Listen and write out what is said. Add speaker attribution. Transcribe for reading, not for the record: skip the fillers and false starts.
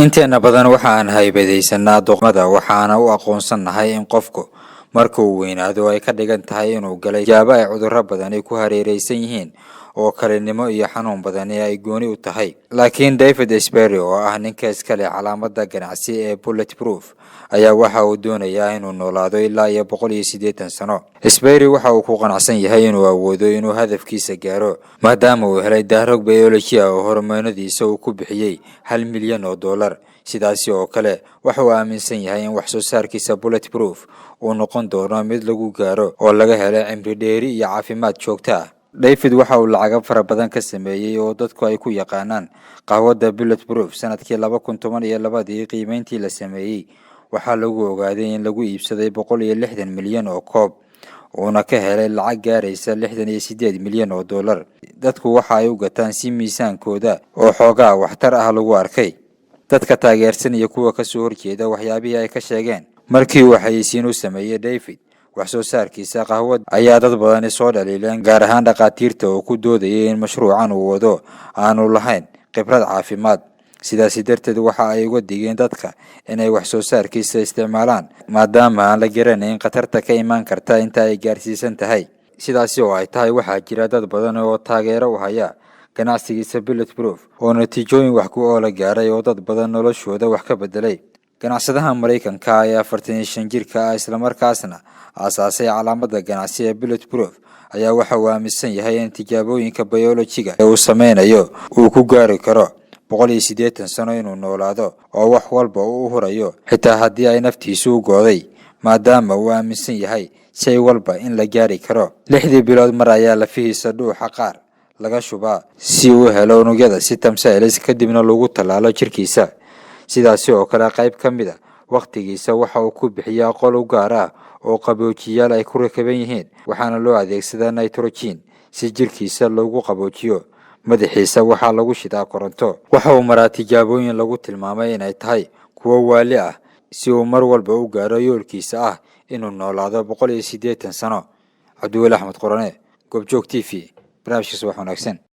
Speaker 1: inteena badan waxaan haybadaysanaa doqmada waxaana u aqoonsanahay in qofku marka uu weynaado ay ka dhigan tahay inuu galay jaaba ay cudurro badan ay ku hareeraysan yihiin oo kalinimo iyo xanuun badan ay gooni u tahay. Laakiin David Sperry oo ah ninka iska leh calaamadda ganacsi ee Bulletproof ayaa waxa uu doonayaa inuu noolaado ilaa 180 sano. Sperry waxa uu ku qanacsan yahay inuu awoodo inuu hadafkiisa gaaro maadaama uu helay dahrog biology oo hormoonadiisa uu ku bixiyay $1 milyan. Sidaasi oo kale waxa uu aaminsan yahay in wax soo saarkiisa Bulletproof uu noqon doono mid lagu gaaro oo laga helo cimri dheeri iyo caafimaad joogto ah. David waxa uu lacag fara badan ka sameeyay oo dadku ay ku yaqaanaan qahwada Bulletproof sanadkii 2012 qiimeyntii la sameeyay waxa lagu ogaaday in lagu iibsaday 160 milyan oo koob una ka helay lacag gaaraysa $68 milyan. Dadku waxa ay u gataan si miisaankooda oo xoogaa waxtar ah lagu arkay. dadka taageersan iyo kuwa ka soo horjeeda waxyaabihii ay ka sheegeen markii uu xayeysiin u sameeyay David wax soo saarkiisa qahwad ayaa dad badan soo dhaliileen gaar ahaan dhaqaatiirta oo ku doodayay in mashruucan uu wado aanu lahayn khibrad caafimaad. sidaas darteed waxa ay uga digeen dadka inay wax soo saarkiisa isticmaalaan maadaama aan la garanayn khatarta ka iman karta inta ay gaarsiisan tahay. sidaas oo ay tahay waxa jira dad badan oo taageero u haya ganacsigiisa Bulletproof oo natiijooyin wax ku ool gaaray oo dad badan noloshooda wax ka bedelay. ganacsadaha Mareykanka ayaa 45 jirka ah isla markaasna aasaasay calaamadda ganacsi ee Bulletproof ayaa waxa uu aaminsan yahay in tijaabooyinka biology-ga uu sameynayo uu ku gaari karo 180 sano inuu noolaado oo wax walba uu hurayo xitaa haddii ay naftiisu gooday maadaama uu aaminsan yahay shay walba in la gaari karo. 6 bilood mar ayaa la fihiisa dhuuxa qaar laga shubaa si uu helo unugyada si tamsailis kadibna lagu talaalo jirkiisa. sidaas oo kale qayb ka mid ah waqtigiisa waxa uu ku bixiyaa qol u gaar ah oo qaboojiyaal ay ku rakaban yihiin waxaana loo adeegsadaa nitrogen si jirkiisa loogu qaboojiyo. madaxiisa waxa lagu shidaa koronto. waxa uu maraa tijaabooyin lagu tilmaamay inay tahay kuwa waali ah si uu mar walba u gaaro yoolkiisa ah inuu noolaado 180 sano. Cabdulle Axmed Qorane, Goobjoog TV, barnaamijkiisa wax wanaagsan.